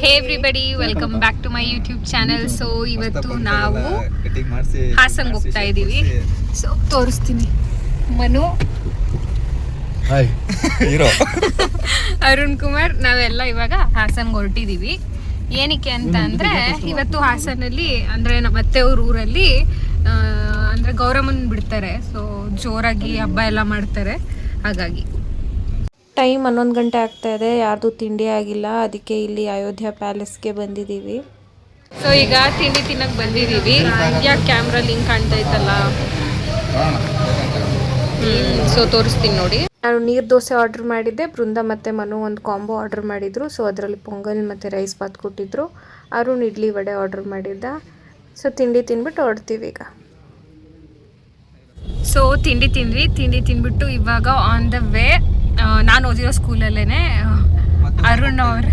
Hey everybody, welcome back to my YouTube channel. So ಇವತ್ತು ನಾವು ಹಾಸನ್ಗೆ ಹೋಗ್ತಾ ಇದ್ದೀವಿ. ಸೊ ತೋರಿಸ್ತೀನಿ. ಮನು, ಅರುಣ್ ಕುಮಾರ್, ನಾವೆಲ್ಲ ಇವಾಗ ಹಾಸನ್ಗೆ ಹೊರಟಿದ್ದೀವಿ. ಏನಕ್ಕೆ ಅಂತ ಅಂದರೆ ಇವತ್ತು ಹಾಸನಲ್ಲಿ ಅಂದರೆ ಮತ್ತೆ ಅವ್ರ ಊರಲ್ಲಿ ಅಂದರೆ ಗೌರಮ್ಮನ ಬಿಡ್ತಾರೆ. ಸೊ ಜೋರಾಗಿ ಹಬ್ಬ ಎಲ್ಲ ಮಾಡ್ತಾರೆ. ಹಾಗಾಗಿ ಟೈಮ್ 11 ಗಂಟೆ ಆಗ್ತಾ ಇದೆ. ಯಾರ್ದು ತಿಂಡಿ ಆಗಿಲ್ಲ, ಅದಕ್ಕೆ ಇಲ್ಲಿ ಅಯೋಧ್ಯ ಪ್ಯಾಲೇಸ್ಗೆ ಬಂದಿದ್ದೀವಿ. ಸೊ ಈಗ ತಿಂಡಿ ತಿನ್ನಕ್ಕೆ ಬಂದಿದ್ದೀವಿ. ಯಾಕೆ ಕ್ಯಾಮ್ರಾ ಲಿಂಕ್ ಕಾಣ್ತಾ ಇತ್ತಲ್ಲ, ಸೊ ತೋರಿಸ್ತೀನಿ ನೋಡಿ. ನಾನು ನೀರು ದೋಸೆ ಆರ್ಡ್ರ್ ಮಾಡಿದ್ದೆ. ಬೃಂದ ಮತ್ತು ಮನು ಒಂದು ಕಾಂಬೋ ಆರ್ಡ್ರ್ ಮಾಡಿದ್ರು. ಸೊ ಅದರಲ್ಲಿ ಪೊಂಗಲ್ ಮತ್ತು ರೈಸ್ ಬಾತ್ ಕೊಟ್ಟಿದ್ರು. ಅರುಣ್ ಇಡ್ಲಿ ವಡೆ ಆರ್ಡ್ರ್ ಮಾಡಿದ್ದ. ಸೊ ತಿಂಡಿ ತಿಂದ್ಬಿಟ್ಟು ಹೊರಡ್ತೀವಿ ಈಗ. ಸೊ ತಿಂಡಿ ತಿಂದ್ಬಿಟ್ಟು ಇವಾಗ ಆನ್ ದ ವೇ. ನಾನು ಓದಿರೋ ಸ್ಕೂಲಲ್ಲೇ ಅರುಣ್ ಅವ್ರ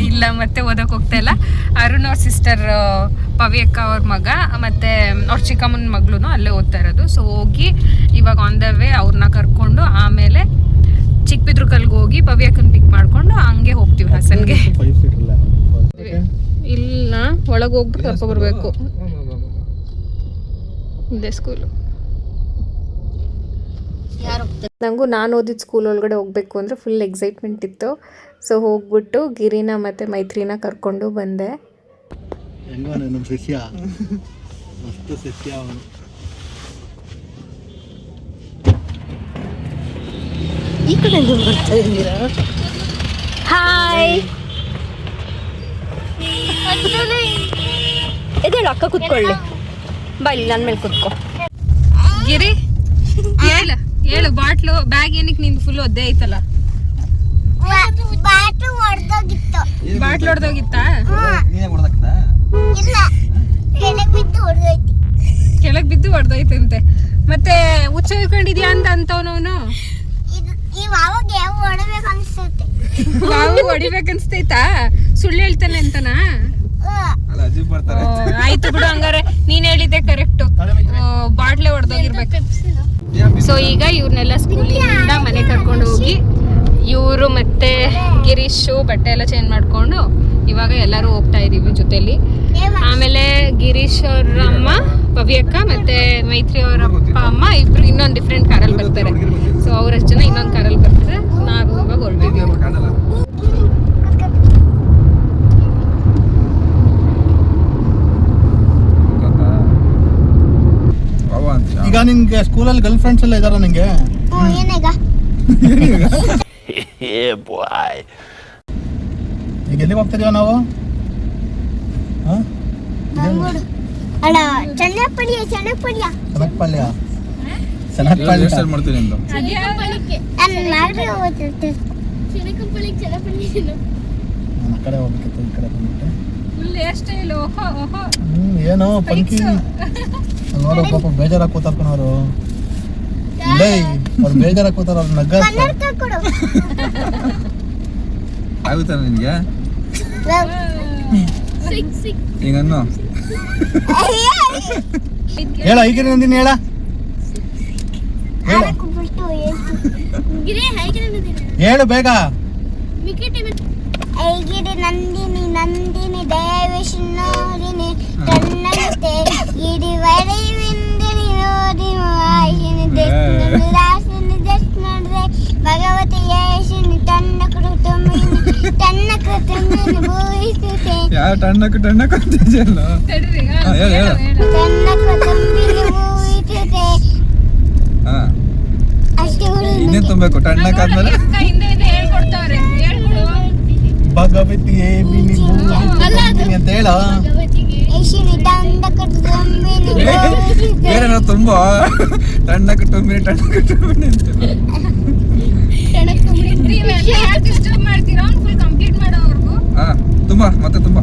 ಇಲ್ಲ ಮತ್ತೆ ಓದೋಕೆ ಹೋಗ್ತಾ ಇಲ್ಲ. ಅರುಣ್ ಅವ್ರ ಸಿಸ್ಟರ್ ಪವ್ಯಕ್ಕ ಅವ್ರ ಮಗ ಮತ್ತು ಅವ್ರ ಚಿಕ್ಕಮ್ಮನ ಮಗಳು ಅಲ್ಲೇ ಓದ್ತಾ ಇರೋದು. ಸೊ ಹೋಗಿ ಇವಾಗ ಆನ್ ದ ವೇ ಅವ್ರನ್ನ ಕರ್ಕೊಂಡು ಆಮೇಲೆ ಚಿಕ್ಕಬಿದ್ರಕಲ್ಗೆ ಹೋಗಿ ಪವ್ಯಕ್ಕನ ಪಿಕ್ ಮಾಡಿಕೊಂಡು ಹಂಗೆ ಹೋಗ್ತೀವಿ ಹಾಸನ್ಗೆ. ಇಲ್ಲ, ಒಳಗೆ ಹೋಗ್ಬಿಟ್ಟು ಕರ್ಕೊಬರ್ಬೇಕು. ಇದೇ ಸ್ಕೂಲು. ನನಗೂ ನಾನು ಓದಿದ ಸ್ಕೂಲ್ ಒಳಗಡೆ ಹೋಗಬೇಕು ಅಂದರೆ ಫುಲ್ ಎಕ್ಸೈಟ್ಮೆಂಟ್ ಇತ್ತು. ಸೊ ಹೋಗ್ಬಿಟ್ಟು ಗಿರಿನ ಮತ್ತು ಮೈತ್ರಿನ ಕರ್ಕೊಂಡು ಬಂದೆ. ಈ ಕಡೆ ಬರ್ತಾ ಇದ್ದೀರಾ? ಹಾಯ್, ಎದೇಳು ಅಕ್ಕ ಕುತ್ಕೊಳ್ಳಿ. ಬಾ ಇಲ್ಲಿ ನನ್ನ ಮೇಲೆ ಕುತ್ಕೊ. ಗಿರಿ ಹೇಳು, ಬಾಟ್ಲು ಬ್ಯಾಗ್ ಏನಕ್ಕೆ ನಿಂದು ಫುಲ್ ಒದ್ದೆ ಐತಲ್ಲ? ಬಾಟ್ಲು ಹೊಡೆದೋಗಿತ್ತಾ? ಕೆಳಗ್ ಬಿದ್ದು ಹೊಡೆದೋಯ್ತಂತೆ. ಮತ್ತೆ ಹುಚ್ಚ ಇಟ್ಕೊಂಡಿದ್ಯಾ ಅಂತ ಅಂತವನವನು ಹೊಡಿಬೇಕನ್ಸ್ತೈತಾ? ಸುಳ್ಳು ಹೇಳ್ತಾನೆ ಅಂತನಾ? ಆಯ್ತು ಬಿಡು, ಹಂಗಾರೆ ನೀನ್ ಹೇಳಿದ್ದೆ ಕರೆಕ್ಟ್. ಬಾಟ್ಲೆ ಹೊಡೆದೋಗಿರ್ಬೇಕು. ಸೊ ಈಗ ಇವ್ರನ್ನೆಲ್ಲ ಸ್ಕೂಲಿಂದ ಮನೆ ಕರ್ಕೊಂಡು ಹೋಗಿ ಇವರು ಮತ್ತೆ ಗಿರೀಶು ಬಟ್ಟೆ ಎಲ್ಲ ಚೇಂಜ್ ಮಾಡ್ಕೊಂಡು ಇವಾಗ ಎಲ್ಲರೂ ಹೋಗ್ತಾ ಇದೀವಿ ಜೊತೆಲಿ. ಆಮೇಲೆ ಗಿರೀಶ್ ಅವ್ರ ಅಮ್ಮ ಪವ್ಯಕ್ಕ ಮತ್ತೆ ಮೈತ್ರಿ ಅವರ ಅಪ್ಪ ಅಮ್ಮ ಇಬ್ರು ಇನ್ನೊಂದು ಡಿಫ್ರೆಂಟ್ ಕಾರಲ್ಲಿ ಬರ್ತಾರೆ. ಸೊ ಅವರಷ್ಟು ಜನ ಇನ್ನೊಂದು ಕಾರಲ್ಲಿ ಬರ್ತಾರೆ. ನಾವು ಇವಾಗ ಹೊರಟಿದ್ದೀವಿ. ಈಗ ನಿನ್ಗೆ ಸ್ಕೂಲಲ್ಲಿ ಗರ್ಲ್ ಫ್ರೆಂಡ್ಸ್ ಎಲ್ಲ ಇದಾರ ನಿಂಗೆ? ಈಗ ಎಲ್ಲಿಗೆ ಹೋಗ್ತಿದೀವ ನಾವು? ಏನೋ ಪಂಕಿ ನೋಡು, ಪಾಪ ಬೇಜಾರಾಗಿ ಕೂತಾರ್ಕನವ್ರು. ಅವ್ರು ಬೇಜಾರಾಗಿ ಕೂತಾರ. ಅವ್ರು ನಗ್ಗ ಆಗುತ್ತ ನಿನ್ಗೆ ಈಗನ್ನು ಹೇಳ. ಈಗ ನಂದಿನಿ ಹೇಳ, ಹೇಳು ಬೇಗ. ಐಗಿರಿ ನಂದಿನಿ ನಂದಿನಿ ದಯವಿಷ್ಣೋದಿನಿ ತನ್ನಂತೆ ಇಡಿ ವರವಿಂದಿನಿ ನೋಡಿ ಆಯಿನಿ ದಾಸಿನಿ ದರ್ಶನದೆ ಭಗವತಿ ಯೇಶಿನಿ ತನ್ನ ಕುಟುಂಬಿನಿ ತನ್ನ ಕುಟುಂಬಿನಿ ಭೂಯಿಸುತ್ತೆ. ಯಾರು ಟಣ್ಣಕ್ಕೆ ಅಂತಿದೆಯಲ್ಲ? ತನ್ನ ಕುಟುಂಬಿನಿ ಭೂಯಿಸುತ್ತೆ. ಅಷ್ಟೇ ಇನ್ನೇನು ತುಂಬಬೇಕು? ಟಣ್ಣಕ್ಕಾದ್ಮೇಲೆ ಭಗವತಿ ಅಂತ ಹೇಳ. ಬೇರೆ ನಾವು ತುಂಬಾ ಟಣ್ಣಕ್ಕೆ ಟೊಂಬಿನಿ ತುಂಬಾ ಮತ್ತೆ ತುಂಬಾ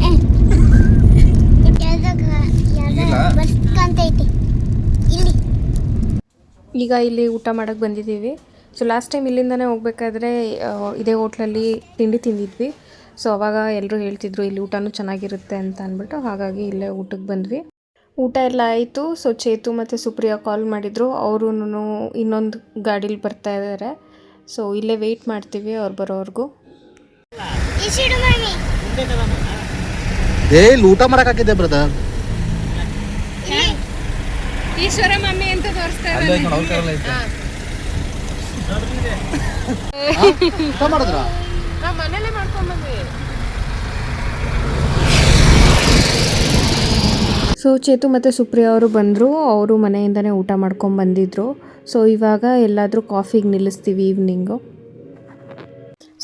ಈಗ ಇಲ್ಲಿ ಊಟ ಮಾಡಕ್ಕೆ ಬಂದಿದ್ದೀವಿ. ಸೊ ಲಾಸ್ಟ್ ಟೈಮ್ ಇಲ್ಲಿಂದನೇ ಹೋಗ್ಬೇಕಾದ್ರೆ ಇದೇ ಹೋಟ್ಲಲ್ಲಿ ತಿಂಡಿ ತಿಂದಿದ್ವಿ. ಸೊ ಅವಾಗ ಎಲ್ಲರೂ ಹೇಳ್ತಿದ್ರು ಇಲ್ಲಿ ಊಟನೂ ಚೆನ್ನಾಗಿರುತ್ತೆ ಅಂತ ಅಂದ್ಬಿಟ್ಟು, ಹಾಗಾಗಿ ಇಲ್ಲೇ ಊಟಕ್ಕೆ ಬಂದ್ವಿ. ಊಟ ಎಲ್ಲ ಆಯಿತು. ಸೊ ಚೇತು ಮತ್ತು ಸುಪ್ರಿಯಾ ಕಾಲ್ ಮಾಡಿದರು. ಅವರು ಇನ್ನೊಂದು ಗಾಡೀಲಿ ಬರ್ತಾ ಇದ್ದಾರೆ. ಸೊ ಇಲ್ಲೇ ವೆಯ್ಟ್ ಮಾಡ್ತೀವಿ ಅವ್ರು ಬರೋವರೆಗೂ. ಊಟ ಮಾಡಕ್ ಹಾಕಿದ್ದೆ ಬ್ರದರ್. ಈಶ್ವರ ಮಮ್ಮಿ ಅಂತ ತೋರಿಸ್ತಾ ಊಟ ಮಾಡಿದ್ರ ಮನೇಲೆ ಮಾಡ್ಕೊಂಡ್ ಬಂದ್ವಿ. ಸೊ ಚೇತು ಮತ್ತು ಸುಪ್ರಿಯಾ ಅವರು ಬಂದರು. ಅವರು ಮನೆಯಿಂದನೇ ಊಟ ಮಾಡ್ಕೊಂಡು ಬಂದಿದ್ದರು. ಸೊ ಇವಾಗ ಎಲ್ಲಾದರೂ ಕಾಫಿಗೆ ನಿಲ್ಲಿಸ್ತೀವಿ ಈವ್ನಿಂಗು.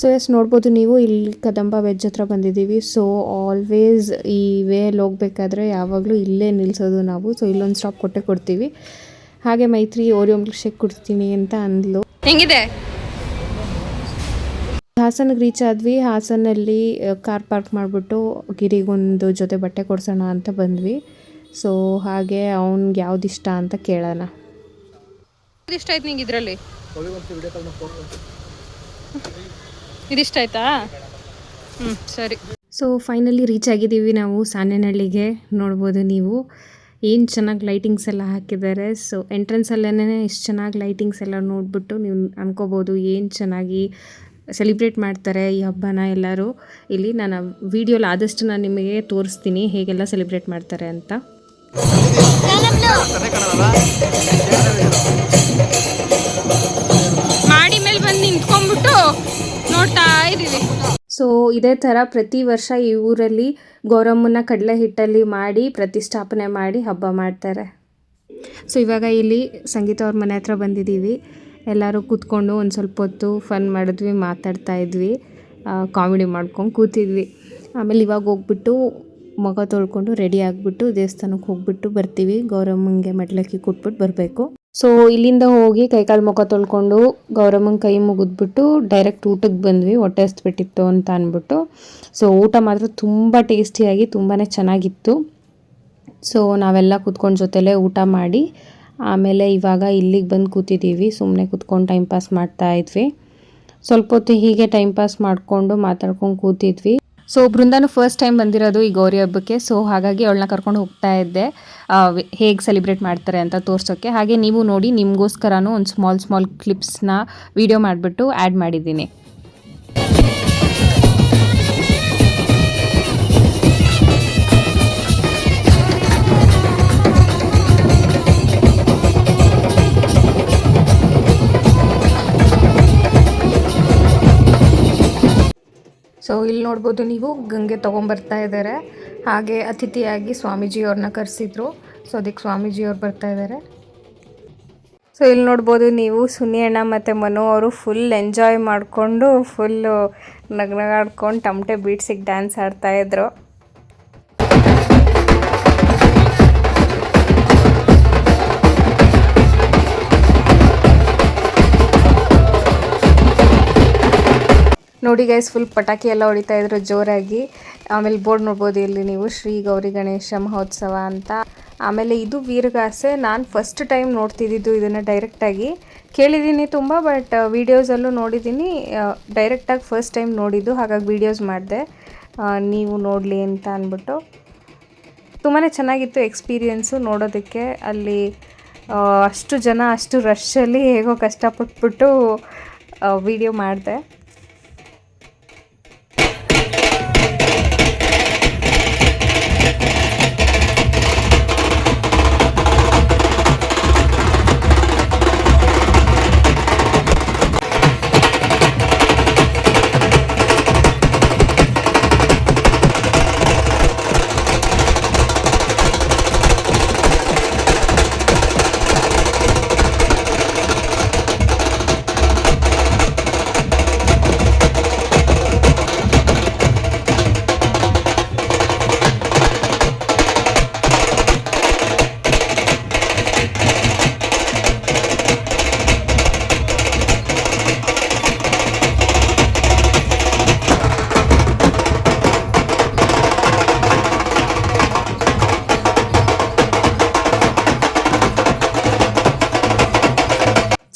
ಸೊ ನೋಡ್ಬೋದು ನೀವು ಇಲ್ಲಿ ಕದಂಬ ವೆಜ್ ಹತ್ರ ಬಂದಿದ್ದೀವಿ. ಸೊ ಆಲ್ವೇಸ್ ಈ ವೇಯಲ್ಲಿ ಹೋಗ್ಬೇಕಾದ್ರೆ ಯಾವಾಗಲೂ ಇಲ್ಲೇ ನಿಲ್ಲಿಸೋದು ನಾವು. ಸೊ ಇಲ್ಲೊಂದು ಸ್ಟಾಪ್ ಕೊಡ್ತೀವಿ. ಹಾಗೆ ಮೈತ್ರಿ ಓರಿಯೋ ಮಿಲ್ಕ್ ಶೇಕ್ ಕೊಡ್ತೀನಿ ಅಂತ ಅಂದ್ಲು. ಹೆಂಗಿದೆ? ಹಾಸನ್ಗೆ ರೀಚ್ ಆದ್ವಿ. ಹಾಸನಲ್ಲಿ ಕಾರ್ ಪಾರ್ಕ್ ಮಾಡಿಬಿಟ್ಟು ಗಿರಿಗೊಂದು ಜೊತೆ ಬಟ್ಟೆ ಕೊಡ್ಸೋಣ ಅಂತ ಬಂದ್ವಿ. ಸೊ ಹಾಗೆ ಅವ್ನಿಗೆ ಯಾವ್ದು ಇಷ್ಟ ಅಂತ ಕೇಳೋಣ. ಇಷ್ಟ ಆಯ್ತು ನಿಂಗೆ ಇದರಲ್ಲಿ? ಇದಿಷ್ಟ ಆಯ್ತಾ? ಸರಿ. ಸೊ ಫೈನಲಿ ರೀಚ್ ಆಗಿದ್ದೀವಿ ನಾವು ಸಾಣೇನಹಳ್ಳಿಗೆ. ನೋಡ್ಬೋದು ನೀವು ಏನು ಚೆನ್ನಾಗಿ ಲೈಟಿಂಗ್ಸ್ ಎಲ್ಲ ಹಾಕಿದ್ದಾರೆ. ಸೊ ಎಂಟ್ರೆನ್ಸಲ್ಲೇ ಇಷ್ಟು ಚೆನ್ನಾಗಿ ಲೈಟಿಂಗ್ಸ್ ಎಲ್ಲ ನೋಡಿಬಿಟ್ಟು ನೀವು ಅನ್ಕೋಬೋದು ಏನು ಚೆನ್ನಾಗಿ ಸೆಲಿಬ್ರೇಟ್ ಮಾಡ್ತಾರೆ ಈ ಹಬ್ಬನ ಎಲ್ಲರೂ. ಇಲ್ಲಿ ನಾನು ವೀಡಿಯೋಲಿ ಆದಷ್ಟು ನಾನು ನಿಮಗೆ ತೋರಿಸ್ತೀನಿ ಹೇಗೆಲ್ಲ ಸೆಲಿಬ್ರೇಟ್ ಮಾಡ್ತಾರೆ ಅಂತ. ಮಾಡಿ ಮೇಲೆ ಬಂದು ನಿಂತ್ಕೊಂಡ್ಬಿಟ್ಟು ನೋಡ್ತಾ ಇದ್ದೀವಿ. ಸೊ ಇದೇ ಥರ ಪ್ರತಿ ವರ್ಷ ಈ ಊರಲ್ಲಿ ಗೌರಮ್ಮನ ಕಡಲೆ ಹಿಟ್ಟಲ್ಲಿ ಮಾಡಿ ಪ್ರತಿಷ್ಠಾಪನೆ ಮಾಡಿ ಹಬ್ಬ ಮಾಡ್ತಾರೆ. ಸೊ ಇವಾಗ ಇಲ್ಲಿ ಸಂಗೀತ ಅವ್ರ ಮನೆ ಹತ್ರ ಬಂದಿದ್ದೀವಿ. ಎಲ್ಲರೂ ಕೂತ್ಕೊಂಡು ಒಂದು ಸ್ವಲ್ಪ ಹೊತ್ತು ಫನ್ ಮಾಡಿದ್ವಿ, ಮಾತಾಡ್ತಾ ಇದ್ವಿ, ಕಾಮಿಡಿ ಮಾಡ್ಕೊಂಡು ಕೂತಿದ್ವಿ. ಆಮೇಲೆ ಇವಾಗ ಹೋಗ್ಬಿಟ್ಟು ಮುಖ ತೊಳ್ಕೊಂಡು ರೆಡಿ ಆಗಿಬಿಟ್ಟು ದೇವಸ್ಥಾನಕ್ಕೆ ಹೋಗ್ಬಿಟ್ಟು ಬರ್ತೀವಿ. ಗೌರಮ್ಮಂಗೆ ಮಡ್ಲಕ್ಕಿ ಕೊಟ್ಬಿಟ್ಟು ಬರಬೇಕು. ಸೊ ಇಲ್ಲಿಂದ ಹೋಗಿ ಕೈಕಾಲು ಮುಖ ತೊಳ್ಕೊಂಡು ಗೌರಮ್ಮಂಗೆ ಕೈ ಮುಗಿದ್ಬಿಟ್ಟು ಡೈರೆಕ್ಟ್ ಊಟಕ್ಕೆ ಬಂದ್ವಿ. ಹೊಟ್ಟೆ ಹಸ್ಬಿಟ್ಟಿತ್ತು ಅಂತ ಅಂದ್ಬಿಟ್ಟು. ಸೊ ಊಟ ಮಾತ್ರ ತುಂಬ ಟೇಸ್ಟಿಯಾಗಿ ತುಂಬಾ ಚೆನ್ನಾಗಿತ್ತು. ಸೊ ನಾವೆಲ್ಲ ಕೂತ್ಕೊಂಡು ಜೊತೆಲೇ ಊಟ ಮಾಡಿ ಆಮೇಲೆ ಇವಾಗ ಇಲ್ಲಿಗೆ ಬಂದು ಕೂತಿದ್ದೀವಿ. ಸುಮ್ಮನೆ ಕೂತ್ಕೊಂಡು ಟೈಮ್ ಪಾಸ್ ಮಾಡ್ತಾ ಇದ್ವಿ. ಸ್ವಲ್ಪ ಹೊತ್ತು ಹೀಗೆ ಟೈಮ್ ಪಾಸ್ ಮಾಡಿಕೊಂಡು ಮಾತಾಡ್ಕೊಂಡು ಕೂತಿದ್ವಿ. ಸೊ ಬೃಂದಾನು ಫಸ್ಟ್ ಟೈಮ್ ಬಂದಿರೋದು ಈ ಗೌರಿ ಹಬ್ಬಕ್ಕೆ. ಸೊ ಹಾಗಾಗಿ ಅವಳನ್ನ ಕರ್ಕೊಂಡು ಹೋಗ್ತಾ ಇದ್ದೆ ಹೇಗೆ ಸೆಲಿಬ್ರೇಟ್ ಮಾಡ್ತಾರೆ ಅಂತ ತೋರಿಸೋಕ್ಕೆ. ಹಾಗೆ ನೀವು ನೋಡಿ, ನಿಮಗೋಸ್ಕರನೂ ಒಂದು ಸ್ಮಾಲ್ ಕ್ಲಿಪ್ಸ್ನ ವಿಡಿಯೋ ಮಾಡಿಬಿಟ್ಟು ಆ್ಯಡ್ ಮಾಡಿದ್ದೀನಿ. ಸೊ ಇಲ್ಲಿ ನೋಡ್ಬೋದು ನೀವು ಗಂಗೆ ತೊಗೊಂಬರ್ತಾ ಇದ್ದಾರೆ. ಹಾಗೆ ಅತಿಥಿಯಾಗಿ ಸ್ವಾಮೀಜಿಯವ್ರನ್ನ ಕರೆಸಿದ್ರು. ಸೊ ಅದಕ್ಕೆ ಸ್ವಾಮೀಜಿಯವ್ರು ಬರ್ತಾ ಇದ್ದಾರೆ. ಸೊ ಇಲ್ಲಿ ನೋಡ್ಬೋದು ನೀವು ಸುನಿ ಅಣ್ಣ ಮತ್ತು ಮನು ಅವರು ಫುಲ್ ಎಂಜಾಯ್ ಮಾಡಿಕೊಂಡು ಫುಲ್ಲು ನಗನಗಾಡ್ಕೊಂಡು ತಮಟೆ ಬೀಟ್ಸಿಗೆ ಡ್ಯಾನ್ಸ್ ಆಡ್ತಾಯಿದ್ರು. ನೋಡಿ ಗೈಸ್, ಫುಲ್ ಪಟಾಕಿ ಎಲ್ಲ ಹೊಡಿತಾ ಇದ್ರು ಜೋರಾಗಿ. ಆಮೇಲೆ ಬೋರ್ಡ್ ನೋಡ್ಬೋದು ಇಲ್ಲಿ ನೀವು, ಶ್ರೀ ಗೌರಿ ಗಣೇಶ ಮಹೋತ್ಸವ ಅಂತ. ಆಮೇಲೆ ಇದು ವೀರಗಾಸೆ. ನಾನು ಫಸ್ಟ್ ಟೈಮ್ ನೋಡ್ತಿದ್ದಿದ್ದು ಇದನ್ನು ಡೈರೆಕ್ಟಾಗಿ. ಕೇಳಿದ್ದೀನಿ ತುಂಬ, ಬಟ್ ವೀಡಿಯೋಸಲ್ಲೂ ನೋಡಿದ್ದೀನಿ. ಡೈರೆಕ್ಟಾಗಿ ಫಸ್ಟ್ ಟೈಮ್ ನೋಡಿದ್ದು, ಹಾಗಾಗಿ ವೀಡಿಯೋಸ್ ಮಾಡಿದೆ ನೀವು ನೋಡಲಿ ಅಂತ ಅಂದ್ಬಿಟ್ಟು. ತುಂಬಾ ಚೆನ್ನಾಗಿತ್ತು ಎಕ್ಸ್ಪೀರಿಯೆನ್ಸು ನೋಡೋದಕ್ಕೆ. ಅಲ್ಲಿ ಅಷ್ಟು ಜನ ಅಷ್ಟು ರಶಲ್ಲಿ ಹೇಗೋ ಕಷ್ಟಪಟ್ಬಿಟ್ಟು ವೀಡಿಯೋ ಮಾಡಿದೆ.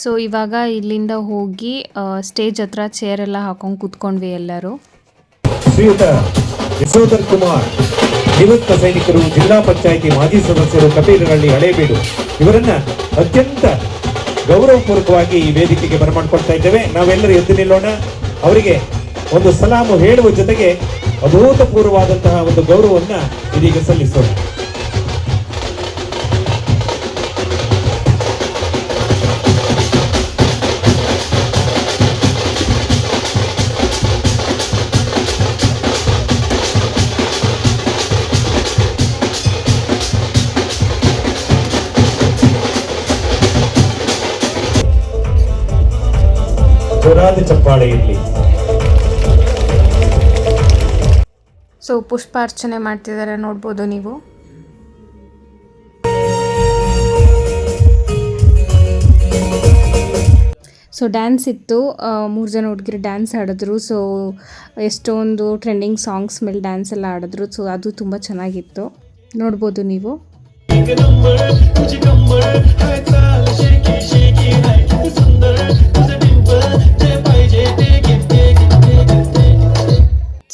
ಸೊ ಇವಾಗ ಇಲ್ಲಿಂದ ಹೋಗಿ ಸ್ಟೇಜ್ ಹತ್ರ ಚೇರ್ ಎಲ್ಲ ಹಾಕೊಂಡು ಕೂತ್ಕೊಂಡ್ವಿ ಎಲ್ಲರೂ. ಶ್ರೀಯುತ ಯಶೋಧರ್ ಕುಮಾರ್, ನಿವೃತ್ತ ಸೈನಿಕರು, ಜಿಲ್ಲಾ ಪಂಚಾಯಿತಿ ಮಾಜಿ ಸದಸ್ಯರು, ಕಟೀಲಹಳ್ಳಿ ಹಳೇಬೀಡು, ಇವರನ್ನ ಅತ್ಯಂತ ಗೌರವಪೂರ್ವಕವಾಗಿ ಈ ವೇದಿಕೆಗೆ ಬರಮಾಡ್ಕೊಳ್ತಾ ಇದ್ದೇವೆ. ನಾವೆಲ್ಲರೂ ಎದ್ದು ನಿಲ್ಲೋಣ. ಅವರಿಗೆ ಒಂದು ಸಲಾಮು ಹೇಳುವ ಜೊತೆಗೆ ಅಭೂತಪೂರ್ವವಾದಂತಹ ಒಂದು ಗೌರವವನ್ನ ಇದೀಗ ಸಲ್ಲಿಸೋಣ. ಜೋರಾದ ಚಪ್ಪಾಳೆ ಇರಲಿ. ಸೊ ಪುಷ್ಪಾರ್ಚನೆ ಮಾಡ್ತಿದ್ದಾರೆ ನೋಡ್ಬೋದು ನೀವು. ಸೊ ಡ್ಯಾನ್ಸ್ ಇತ್ತು, 3 ಜನ ಹುಡುಗಿರು ಡ್ಯಾನ್ಸ್ ಆಡಿದ್ರು. ಸೊ ಎಷ್ಟೊಂದು ಟ್ರೆಂಡಿಂಗ್ ಸಾಂಗ್ಸ್ ಮೇಲೆ ಡ್ಯಾನ್ಸ್ ಎಲ್ಲ ಆಡಿದ್ರು. ಸೊ ಅದು ತುಂಬ ಚೆನ್ನಾಗಿತ್ತು, ನೋಡ್ಬೋದು ನೀವು.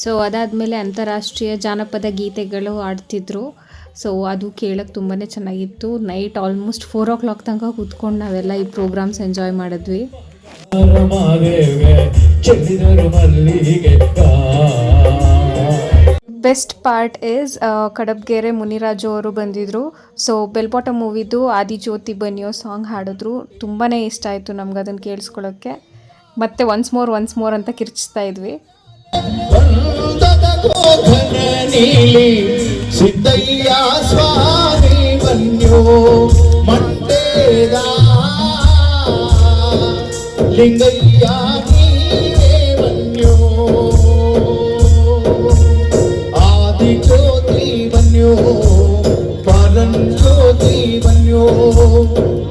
ಸೊ ಅದಾದಮೇಲೆ ಅಂತಾರಾಷ್ಟ್ರೀಯ ಜಾನಪದ ಗೀತೆಗಳು ಆಡ್ತಿದ್ರು. ಸೊ ಅದು ಕೇಳೋಕ್ಕೆ ತುಂಬಾ ಚೆನ್ನಾಗಿತ್ತು. ನೈಟ್ ಆಲ್ಮೋಸ್ಟ್ 4 o'clock ತನಕ ಕೂತ್ಕೊಂಡು ನಾವೆಲ್ಲ ಈ ಪ್ರೋಗ್ರಾಮ್ಸ್ ಎಂಜಾಯ್ ಮಾಡಿದ್ವಿ. ಬೆಸ್ಟ್ ಪಾರ್ಟ್ ಈಸ್ ಕಡಬ್ಗೆರೆ ಮುನಿರಾಜು ಅವರು ಬಂದಿದ್ದರು. ಸೊ ಬೆಲ್ಪಾಟ ಮೂವಿದು ಆದಿಜ್ಯೋತಿ ಬನ್ನಿಯೋ ಸಾಂಗ್ ಹಾಡಿದ್ರು. ತುಂಬಾ ಇಷ್ಟ ಆಯಿತು ನಮ್ಗೆ ಅದನ್ನು ಕೇಳಿಸ್ಕೊಳ್ಳೋಕ್ಕೆ. ಮತ್ತೆ ಒನ್ಸ್ ಮೋರ್ ಅಂತ ಕಿರ್ಚಿಸ್ತಾ ಇದ್ವಿ. ಸಿದ್ದಯ್ಯ ಸ್ವಾಮಿ ಬನ್ಯೋ ಮಂಡೇದ ಲಿಂಗಯ್ಯ ನೀವೇ ಬನ್ಯೋ ಆದಿ ಜ್ಯೋತಿ ಬನ್ಯೋ ಪರಂ ಜ್ಯೋತಿ ಬನ್ಯೋ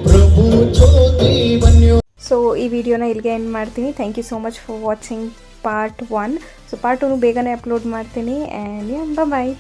ಪ್ರಭು ಜ್ಯೋತಿ ಬನ್ಯೋ. ಸೊ ಈ ವಿಡಿಯೋನ ಇಲ್ಲಿಗೆ ಎಂಡ್ ಮಾಡ್ತೀನಿ. Thank you so much for watching part 1. So part 2 ಬೇಗನೆ ಅಪ್ಲೋಡ್ ಮಾಡ್ತೀನಿ. ಆ್ಯಂಡ್ ಬಾಯ್.